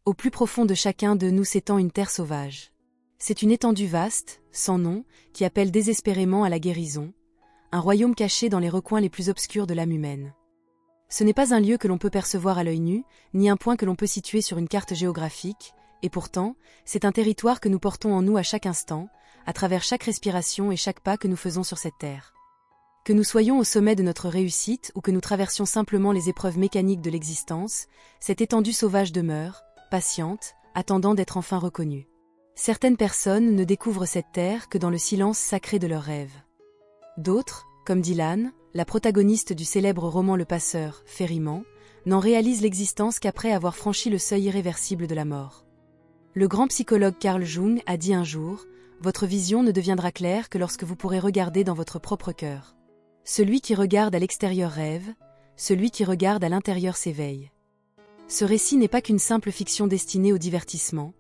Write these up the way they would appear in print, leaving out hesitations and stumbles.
Au plus profond de chacun de nous s'étend une terre sauvage. C'est une étendue vaste, sans nom, qui appelle désespérément à la guérison, un royaume caché dans les recoins les plus obscurs de l'âme humaine. Ce n'est pas un lieu que l'on peut percevoir à l'œil nu, ni un point que l'on peut situer sur une carte géographique, et pourtant, c'est un territoire que nous portons en nous à chaque instant, à travers chaque respiration et chaque pas que nous faisons sur cette terre. Que nous soyons au sommet de notre réussite ou que nous traversions simplement les épreuves mécaniques de l'existence, cette étendue sauvage demeure, patiente, attendant d'être enfin reconnue. Certaines personnes ne découvrent cette terre que dans le silence sacré de leurs rêves. D'autres, comme Dylan, la protagoniste du célèbre roman Le Passeur, Ferryman, n'en réalisent l'existence qu'après avoir franchi le seuil irréversible de la mort. Le grand psychologue Carl Jung a dit un jour « Votre vision ne deviendra claire que lorsque vous pourrez regarder dans votre propre cœur. Celui qui regarde à l'extérieur rêve, celui qui regarde à l'intérieur s'éveille. » Ce récit n'est pas qu'une simple fiction destinée au divertissement,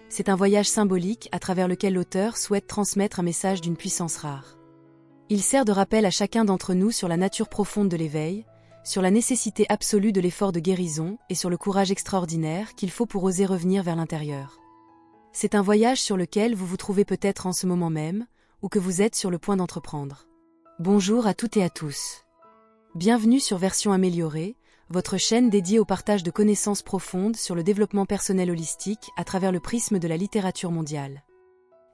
c'est un voyage symbolique à travers lequel l'auteur souhaite transmettre un message d'une puissance rare. Il sert de rappel à chacun d'entre nous sur la nature profonde de l'éveil, sur la nécessité absolue de l'effort de guérison et sur le courage extraordinaire qu'il faut pour oser revenir vers l'intérieur. C'est un voyage sur lequel vous vous trouvez peut-être en ce moment même, ou que vous êtes sur le point d'entreprendre. Bonjour à toutes et à tous. Bienvenue sur Version améliorée, votre chaîne dédiée au partage de connaissances profondes sur le développement personnel holistique à travers le prisme de la littérature mondiale.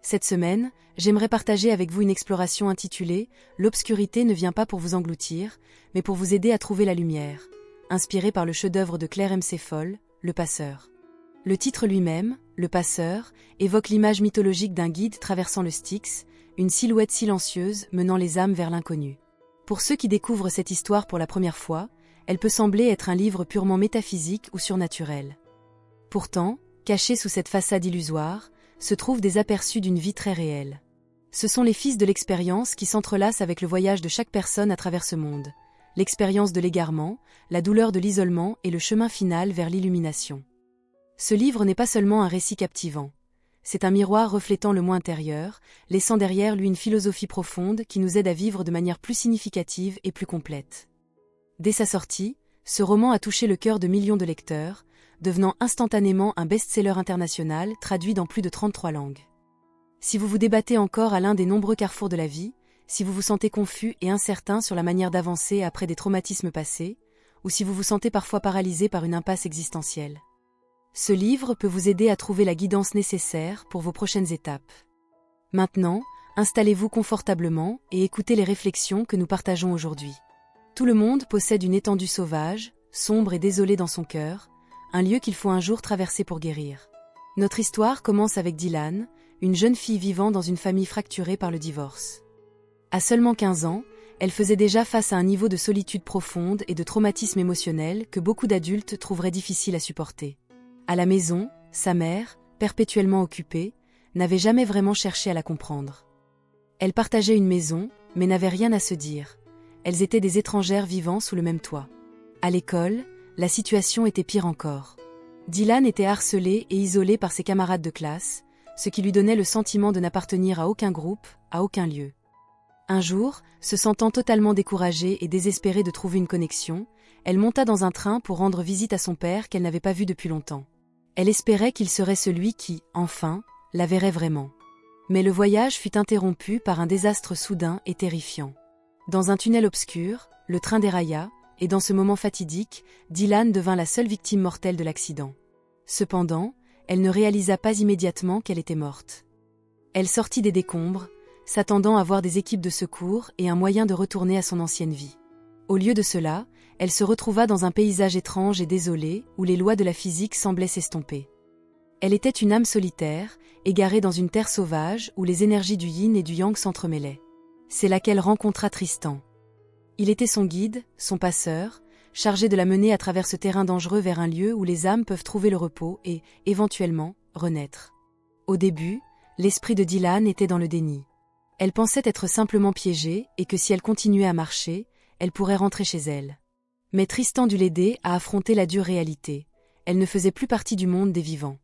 Cette semaine, j'aimerais partager avec vous une exploration intitulée « L'obscurité ne vient pas pour vous engloutir, mais pour vous aider à trouver la lumière », inspirée par le chef-d'œuvre de Claire McFall, Le Passeur. Le titre lui-même, Le Passeur, évoque l'image mythologique d'un guide traversant le Styx, une silhouette silencieuse menant les âmes vers l'inconnu. Pour ceux qui découvrent cette histoire pour la première fois, elle peut sembler être un livre purement métaphysique ou surnaturel. Pourtant, caché sous cette façade illusoire, se trouvent des aperçus d'une vie très réelle. Ce sont les fils de l'expérience qui s'entrelacent avec le voyage de chaque personne à travers ce monde, l'expérience de l'égarement, la douleur de l'isolement et le chemin final vers l'illumination. Ce livre n'est pas seulement un récit captivant. C'est un miroir reflétant le moi intérieur, laissant derrière lui une philosophie profonde qui nous aide à vivre de manière plus significative et plus complète. Dès sa sortie, ce roman a touché le cœur de millions de lecteurs, devenant instantanément un best-seller international traduit dans plus de 33 langues. Si vous vous débattez encore à l'un des nombreux carrefours de la vie, si vous vous sentez confus et incertain sur la manière d'avancer après des traumatismes passés, ou si vous vous sentez parfois paralysé par une impasse existentielle, ce livre peut vous aider à trouver la guidance nécessaire pour vos prochaines étapes. Maintenant, installez-vous confortablement et écoutez les réflexions que nous partageons aujourd'hui. Tout le monde possède une étendue sauvage, sombre et désolée dans son cœur, un lieu qu'il faut un jour traverser pour guérir. Notre histoire commence avec Dylan, une jeune fille vivant dans une famille fracturée par le divorce. À seulement 15 ans, elle faisait déjà face à un niveau de solitude profonde et de traumatisme émotionnel que beaucoup d'adultes trouveraient difficile à supporter. À la maison, sa mère, perpétuellement occupée, n'avait jamais vraiment cherché à la comprendre. Elle partageait une maison, mais n'avait rien à se dire. Elles étaient des étrangères vivant sous le même toit. À l'école, la situation était pire encore. Dylan était harcelé et isolé par ses camarades de classe, ce qui lui donnait le sentiment de n'appartenir à aucun groupe, à aucun lieu. Un jour, se sentant totalement découragée et désespérée de trouver une connexion, elle monta dans un train pour rendre visite à son père qu'elle n'avait pas vu depuis longtemps. Elle espérait qu'il serait celui qui, enfin, la verrait vraiment. Mais le voyage fut interrompu par un désastre soudain et terrifiant. Dans un tunnel obscur, le train dérailla, et dans ce moment fatidique, Dylan devint la seule victime mortelle de l'accident. Cependant, elle ne réalisa pas immédiatement qu'elle était morte. Elle sortit des décombres, s'attendant à voir des équipes de secours et un moyen de retourner à son ancienne vie. Au lieu de cela, elle se retrouva dans un paysage étrange et désolé où les lois de la physique semblaient s'estomper. Elle était une âme solitaire, égarée dans une terre sauvage où les énergies du yin et du yang s'entremêlaient. C'est là qu'elle rencontra Tristan. Il était son guide, son passeur, chargé de la mener à travers ce terrain dangereux vers un lieu où les âmes peuvent trouver le repos et, éventuellement, renaître. Au début, l'esprit de Dylan était dans le déni. Elle pensait être simplement piégée et que si elle continuait à marcher, elle pourrait rentrer chez elle. Mais Tristan dut l'aider à affronter la dure réalité. Elle ne faisait plus partie du monde des vivants.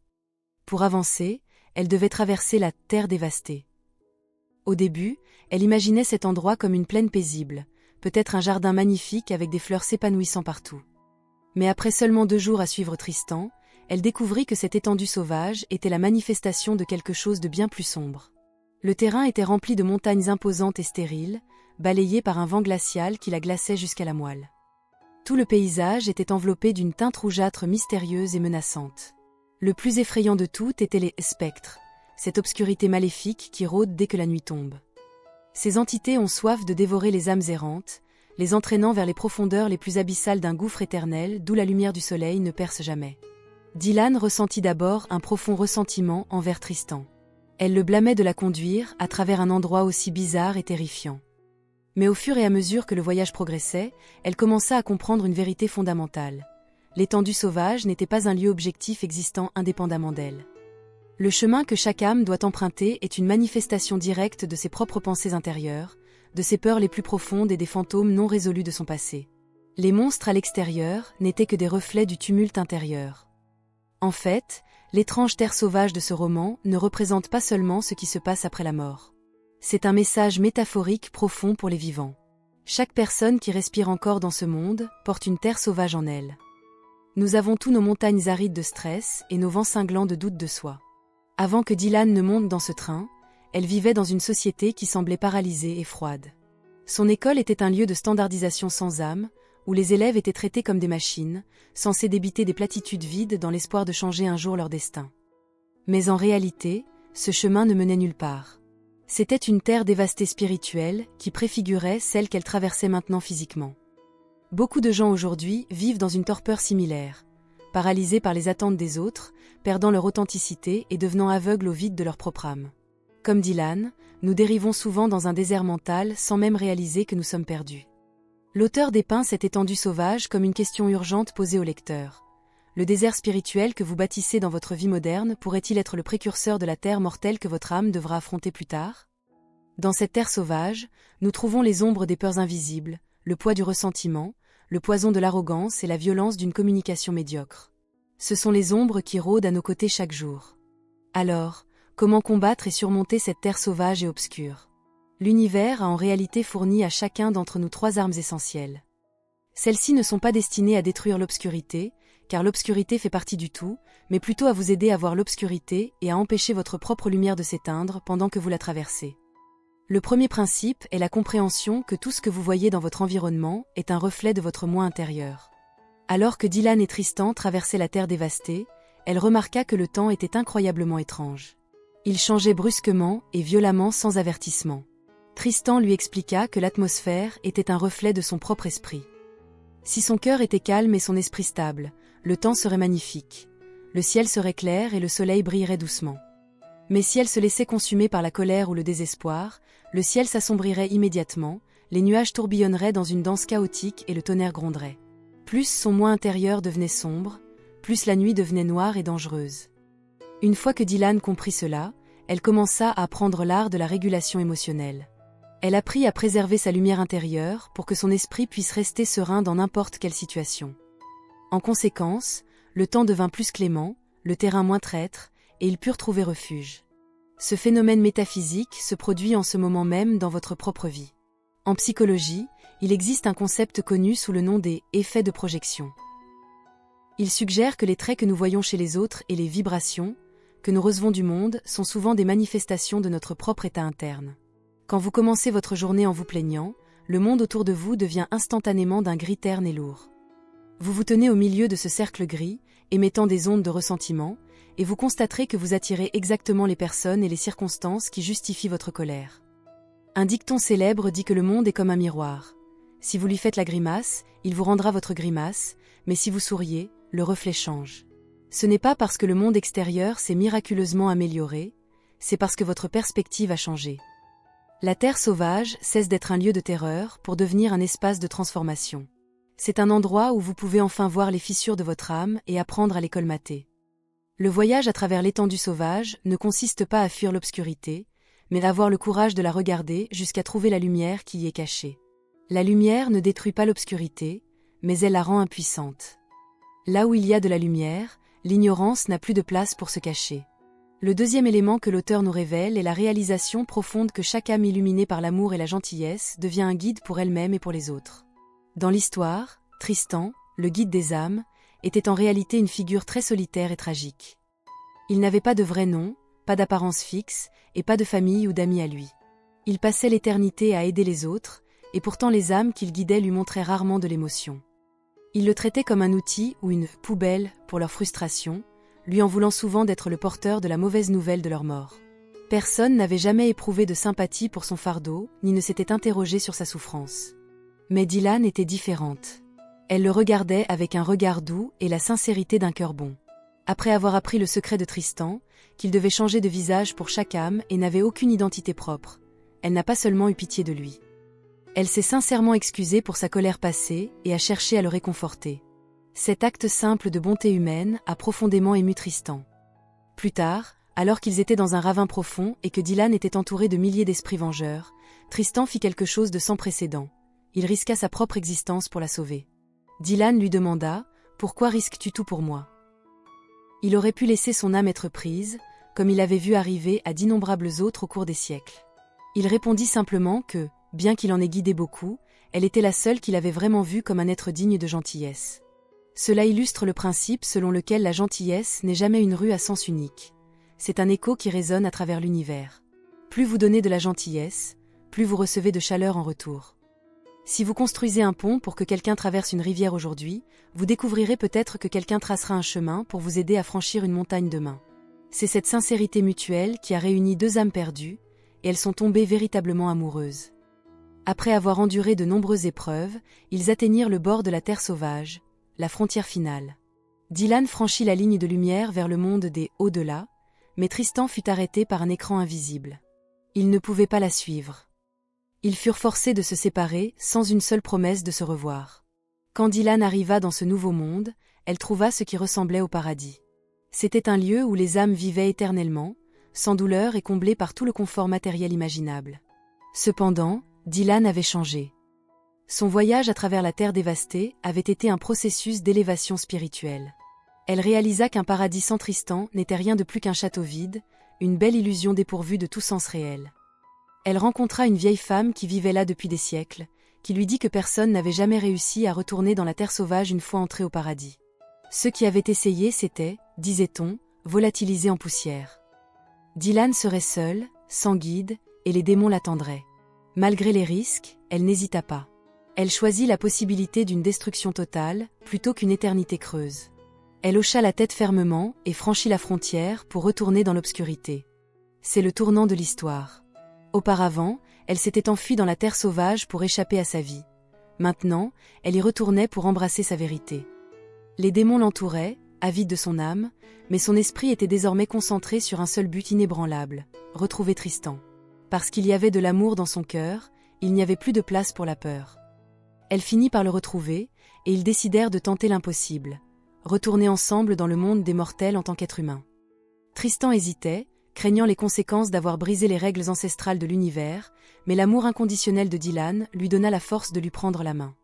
Pour avancer, elle devait traverser la terre dévastée. Au début, elle imaginait cet endroit comme une plaine paisible, peut-être un jardin magnifique avec des fleurs s'épanouissant partout. Mais après seulement 2 jours à suivre Tristan, elle découvrit que cette étendue sauvage était la manifestation de quelque chose de bien plus sombre. Le terrain était rempli de montagnes imposantes et stériles, balayées par un vent glacial qui la glaçait jusqu'à la moelle. Tout le paysage était enveloppé d'une teinte rougeâtre mystérieuse et menaçante. Le plus effrayant de toutes étaient les spectres, cette obscurité maléfique qui rôde dès que la nuit tombe. Ces entités ont soif de dévorer les âmes errantes, les entraînant vers les profondeurs les plus abyssales d'un gouffre éternel d'où la lumière du soleil ne perce jamais. Dylan ressentit d'abord un profond ressentiment envers Tristan. Elle le blâmait de la conduire à travers un endroit aussi bizarre et terrifiant. Mais au fur et à mesure que le voyage progressait, elle commença à comprendre une vérité fondamentale. L'étendue sauvage n'était pas un lieu objectif existant indépendamment d'elle. Le chemin que chaque âme doit emprunter est une manifestation directe de ses propres pensées intérieures, de ses peurs les plus profondes et des fantômes non résolus de son passé. Les monstres à l'extérieur n'étaient que des reflets du tumulte intérieur. En fait, l'étrange terre sauvage de ce roman ne représente pas seulement ce qui se passe après la mort. C'est un message métaphorique profond pour les vivants. Chaque personne qui respire encore dans ce monde porte une terre sauvage en elle. Nous avons tous nos montagnes arides de stress et nos vents cinglants de doute de soi. Avant que Dylan ne monte dans ce train, elle vivait dans une société qui semblait paralysée et froide. Son école était un lieu de standardisation sans âme, où les élèves étaient traités comme des machines, censés débiter des platitudes vides dans l'espoir de changer un jour leur destin. Mais en réalité, ce chemin ne menait nulle part. C'était une terre dévastée spirituelle qui préfigurait celle qu'elle traversait maintenant physiquement. Beaucoup de gens aujourd'hui vivent dans une torpeur similaire, paralysés par les attentes des autres, perdant leur authenticité et devenant aveugles au vide de leur propre âme. Comme Dylan, nous dérivons souvent dans un désert mental sans même réaliser que nous sommes perdus. L'auteur dépeint cette étendue sauvage comme une question urgente posée au lecteur. Le désert spirituel que vous bâtissez dans votre vie moderne pourrait-il être le précurseur de la terre mortelle que votre âme devra affronter plus tard? Dans cette terre sauvage, nous trouvons les ombres des peurs invisibles, le poids du ressentiment, le poison de l'arrogance et la violence d'une communication médiocre. Ce sont les ombres qui rôdent à nos côtés chaque jour. Alors, comment combattre et surmonter cette terre sauvage et obscure? L'univers a en réalité fourni à chacun d'entre nous 3 armes essentielles. Celles-ci ne sont pas destinées à détruire l'obscurité, car l'obscurité fait partie du tout, mais plutôt à vous aider à voir l'obscurité et à empêcher votre propre lumière de s'éteindre pendant que vous la traversez. Le premier principe est la compréhension que tout ce que vous voyez dans votre environnement est un reflet de votre moi intérieur. Alors que Dylan et Tristan traversaient la terre dévastée, elle remarqua que le temps était incroyablement étrange. Il changeait brusquement et violemment sans avertissement. Tristan lui expliqua que l'atmosphère était un reflet de son propre esprit. Si son cœur était calme et son esprit stable, le temps serait magnifique. Le ciel serait clair et le soleil brillerait doucement. Mais si elle se laissait consumer par la colère ou le désespoir, le ciel s'assombrirait immédiatement, les nuages tourbillonneraient dans une danse chaotique et le tonnerre gronderait. Plus son moi intérieur devenait sombre, plus la nuit devenait noire et dangereuse. Une fois que Dylan comprit cela, elle commença à apprendre l'art de la régulation émotionnelle. Elle apprit à préserver sa lumière intérieure pour que son esprit puisse rester serein dans n'importe quelle situation. En conséquence, le temps devint plus clément, le terrain moins traître, et ils purent trouver refuge. Ce phénomène métaphysique se produit en ce moment même dans votre propre vie. En psychologie, il existe un concept connu sous le nom des « effets de projection ». Il suggère que les traits que nous voyons chez les autres et les vibrations que nous recevons du monde sont souvent des manifestations de notre propre état interne. Quand vous commencez votre journée en vous plaignant, le monde autour de vous devient instantanément d'un gris terne et lourd. Vous vous tenez au milieu de ce cercle gris, émettant des ondes de ressentiment, et vous constaterez que vous attirez exactement les personnes et les circonstances qui justifient votre colère. Un dicton célèbre dit que le monde est comme un miroir. Si vous lui faites la grimace, il vous rendra votre grimace, mais si vous souriez, le reflet change. Ce n'est pas parce que le monde extérieur s'est miraculeusement amélioré, c'est parce que votre perspective a changé. La terre sauvage cesse d'être un lieu de terreur pour devenir un espace de transformation. C'est un endroit où vous pouvez enfin voir les fissures de votre âme et apprendre à les colmater. Le voyage à travers l'étendue sauvage ne consiste pas à fuir l'obscurité, mais à avoir le courage de la regarder jusqu'à trouver la lumière qui y est cachée. La lumière ne détruit pas l'obscurité, mais elle la rend impuissante. Là où il y a de la lumière, l'ignorance n'a plus de place pour se cacher. Le deuxième élément que l'auteur nous révèle est la réalisation profonde que chaque âme illuminée par l'amour et la gentillesse devient un guide pour elle-même et pour les autres. Dans l'histoire, Tristan, le guide des âmes, était en réalité une figure très solitaire et tragique. Il n'avait pas de vrai nom, pas d'apparence fixe, et pas de famille ou d'amis à lui. Il passait l'éternité à aider les autres, et pourtant les âmes qu'il guidait lui montraient rarement de l'émotion. Il le traitait comme un outil ou une « poubelle » pour leur frustration, lui en voulant souvent d'être le porteur de la mauvaise nouvelle de leur mort. Personne n'avait jamais éprouvé de sympathie pour son fardeau, ni ne s'était interrogé sur sa souffrance. Mais Dylan était différente. Elle le regardait avec un regard doux et la sincérité d'un cœur bon. Après avoir appris le secret de Tristan, qu'il devait changer de visage pour chaque âme et n'avait aucune identité propre, elle n'a pas seulement eu pitié de lui. Elle s'est sincèrement excusée pour sa colère passée et a cherché à le réconforter. Cet acte simple de bonté humaine a profondément ému Tristan. Plus tard, alors qu'ils étaient dans un ravin profond et que Dylan était entouré de milliers d'esprits vengeurs, Tristan fit quelque chose de sans précédent. Il risqua sa propre existence pour la sauver. Dylan lui demanda « Pourquoi risques-tu tout pour moi ?» Il aurait pu laisser son âme être prise, comme il avait vu arriver à d'innombrables autres au cours des siècles. Il répondit simplement que, bien qu'il en ait guidé beaucoup, elle était la seule qu'il avait vraiment vue comme un être digne de gentillesse. Cela illustre le principe selon lequel la gentillesse n'est jamais une rue à sens unique. C'est un écho qui résonne à travers l'univers. Plus vous donnez de la gentillesse, plus vous recevez de chaleur en retour. Si vous construisez un pont pour que quelqu'un traverse une rivière aujourd'hui, vous découvrirez peut-être que quelqu'un tracera un chemin pour vous aider à franchir une montagne demain. C'est cette sincérité mutuelle qui a réuni deux âmes perdues, et elles sont tombées véritablement amoureuses. Après avoir enduré de nombreuses épreuves, ils atteignirent le bord de la terre sauvage, la frontière finale. Dylan franchit la ligne de lumière vers le monde des « au-delà », mais Tristan fut arrêté par un écran invisible. Il ne pouvait pas la suivre. Ils furent forcés de se séparer sans une seule promesse de se revoir. Quand Dylan arriva dans ce nouveau monde, elle trouva ce qui ressemblait au paradis. C'était un lieu où les âmes vivaient éternellement, sans douleur et comblées par tout le confort matériel imaginable. Cependant, Dylan avait changé. Son voyage à travers la terre dévastée avait été un processus d'élévation spirituelle. Elle réalisa qu'un paradis sans Tristan n'était rien de plus qu'un château vide, une belle illusion dépourvue de tout sens réel. Elle rencontra une vieille femme qui vivait là depuis des siècles, qui lui dit que personne n'avait jamais réussi à retourner dans la terre sauvage une fois entré au paradis. Ceux qui avaient essayé s'étaient, disait-on, volatilisés en poussière. Dylan serait seule, sans guide, et les démons l'attendraient. Malgré les risques, elle n'hésita pas. Elle choisit la possibilité d'une destruction totale, plutôt qu'une éternité creuse. Elle hocha la tête fermement et franchit la frontière pour retourner dans l'obscurité. C'est le tournant de l'histoire. Auparavant, elle s'était enfuie dans la terre sauvage pour échapper à sa vie. Maintenant, elle y retournait pour embrasser sa vérité. Les démons l'entouraient, avides de son âme, mais son esprit était désormais concentré sur un seul but inébranlable, retrouver Tristan. Parce qu'il y avait de l'amour dans son cœur, il n'y avait plus de place pour la peur. Elle finit par le retrouver, et ils décidèrent de tenter l'impossible, retourner ensemble dans le monde des mortels en tant qu'être humain. Tristan hésitait, craignant les conséquences d'avoir brisé les règles ancestrales de l'univers, mais l'amour inconditionnel de Dylan lui donna la force de lui prendre la main.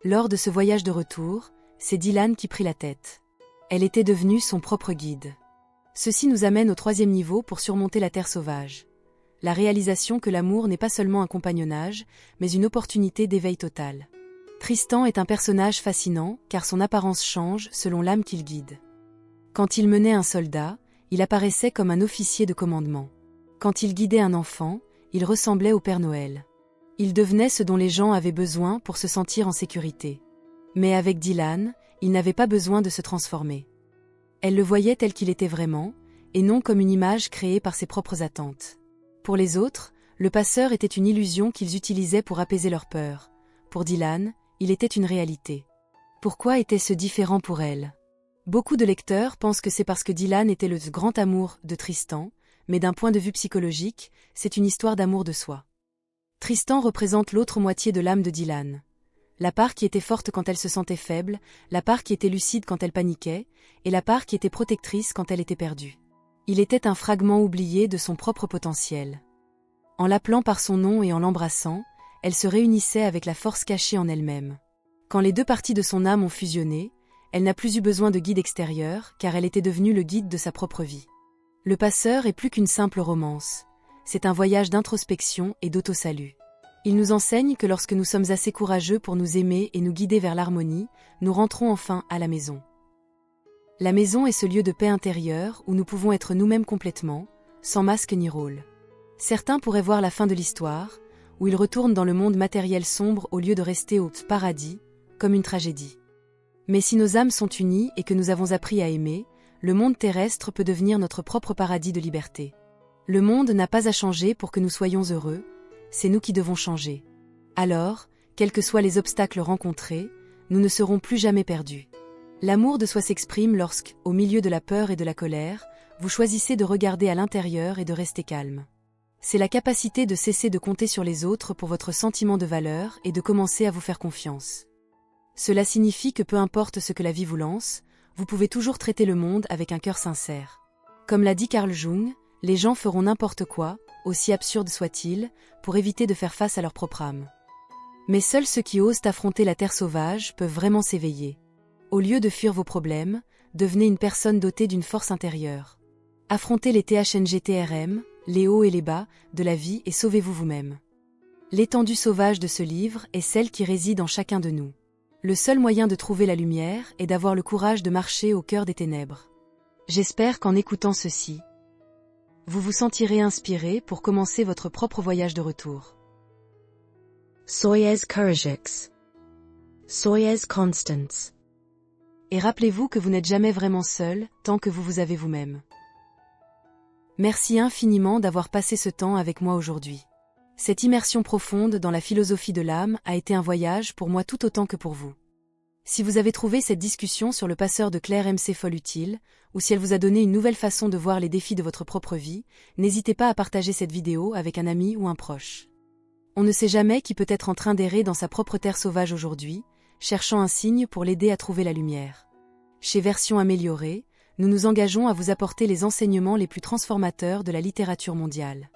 Lors de ce voyage de retour, c'est Dylan qui prit la tête. Elle était devenue son propre guide. Ceci nous amène au 3e niveau pour surmonter la terre sauvage. La réalisation que l'amour n'est pas seulement un compagnonnage, mais une opportunité d'éveil total. Tristan est un personnage fascinant, car son apparence change selon l'âme qu'il guide. Quand il menait un soldat, il apparaissait comme un officier de commandement. Quand il guidait un enfant, il ressemblait au Père Noël. Il devenait ce dont les gens avaient besoin pour se sentir en sécurité. Mais avec Dylan, il n'avait pas besoin de se transformer. Elle le voyait tel qu'il était vraiment, et non comme une image créée par ses propres attentes. Pour les autres, le passeur était une illusion qu'ils utilisaient pour apaiser leur peur. Pour Dylan, il était une réalité. Pourquoi était-ce différent pour elle ? Beaucoup de lecteurs pensent que c'est parce que Dylan était le grand amour de Tristan, mais d'un point de vue psychologique, c'est une histoire d'amour de soi. Tristan représente l'autre moitié de l'âme de Dylan. La part qui était forte quand elle se sentait faible, la part qui était lucide quand elle paniquait, et la part qui était protectrice quand elle était perdue. Il était un fragment oublié de son propre potentiel. En l'appelant par son nom et en l'embrassant, elle se réunissait avec la force cachée en elle-même. Quand les deux parties de son âme ont fusionné, elle n'a plus eu besoin de guide extérieur, car elle était devenue le guide de sa propre vie. Le passeur est plus qu'une simple romance. C'est un voyage d'introspection et d'autosalut. Il nous enseigne que lorsque nous sommes assez courageux pour nous aimer et nous guider vers l'harmonie, nous rentrons enfin à la maison. La maison est ce lieu de paix intérieure où nous pouvons être nous-mêmes complètement, sans masque ni rôle. Certains pourraient voir la fin de l'histoire, où ils retournent dans le monde matériel sombre au lieu de rester au paradis, comme une tragédie. Mais si nos âmes sont unies et que nous avons appris à aimer, le monde terrestre peut devenir notre propre paradis de liberté. Le monde n'a pas à changer pour que nous soyons heureux, c'est nous qui devons changer. Alors, quels que soient les obstacles rencontrés, nous ne serons plus jamais perdus. L'amour de soi s'exprime lorsque, au milieu de la peur et de la colère, vous choisissez de regarder à l'intérieur et de rester calme. C'est la capacité de cesser de compter sur les autres pour votre sentiment de valeur et de commencer à vous faire confiance. Cela signifie que peu importe ce que la vie vous lance, vous pouvez toujours traiter le monde avec un cœur sincère. Comme l'a dit Carl Jung, les gens feront n'importe quoi, aussi absurde soit-il, pour éviter de faire face à leur propre âme. Mais seuls ceux qui osent affronter la terre sauvage peuvent vraiment s'éveiller. Au lieu de fuir vos problèmes, devenez une personne dotée d'une force intérieure. Affrontez les THNGTRM, les hauts et les bas, de la vie et sauvez-vous vous-même. L'étendue sauvage de ce livre est celle qui réside en chacun de nous. Le seul moyen de trouver la lumière est d'avoir le courage de marcher au cœur des ténèbres. J'espère qu'en écoutant ceci, vous vous sentirez inspiré pour commencer votre propre voyage de retour. Soyez courageeux. Soyez constants. Et rappelez-vous que vous n'êtes jamais vraiment seul tant que vous vous avez vous-même. Merci infiniment d'avoir passé ce temps avec moi aujourd'hui. Cette immersion profonde dans la philosophie de l'âme a été un voyage pour moi tout autant que pour vous. Si vous avez trouvé cette discussion sur le passeur de Claire MC folle utile, ou si elle vous a donné une nouvelle façon de voir les défis de votre propre vie, n'hésitez pas à partager cette vidéo avec un ami ou un proche. On ne sait jamais qui peut être en train d'errer dans sa propre terre sauvage aujourd'hui, cherchant un signe pour l'aider à trouver la lumière. Chez Version Améliorée, nous nous engageons à vous apporter les enseignements les plus transformateurs de la littérature mondiale.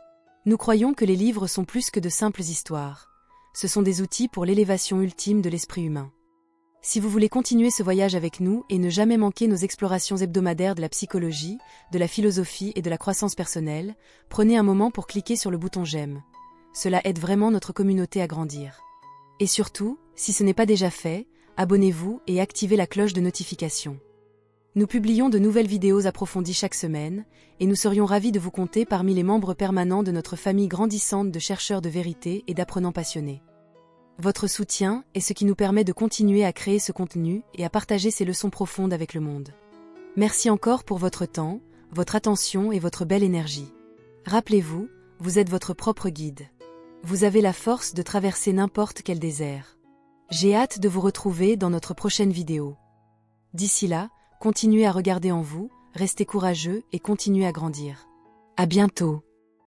Nous croyons que les livres sont plus que de simples histoires. Ce sont des outils pour l'élévation ultime de l'esprit humain. Si vous voulez continuer ce voyage avec nous et ne jamais manquer nos explorations hebdomadaires de la psychologie, de la philosophie et de la croissance personnelle, prenez un moment pour cliquer sur le bouton j'aime. Cela aide vraiment notre communauté à grandir. Et surtout, si ce n'est pas déjà fait, abonnez-vous et activez la cloche de notification. Nous publions de nouvelles vidéos approfondies chaque semaine, et nous serions ravis de vous compter parmi les membres permanents de notre famille grandissante de chercheurs de vérité et d'apprenants passionnés. Votre soutien est ce qui nous permet de continuer à créer ce contenu et à partager ces leçons profondes avec le monde. Merci encore pour votre temps, votre attention et votre belle énergie. Rappelez-vous, vous êtes votre propre guide. Vous avez la force de traverser n'importe quel désert. J'ai hâte de vous retrouver dans notre prochaine vidéo. D'ici là, continuez à regarder en vous, restez courageux et continuez à grandir. À bientôt.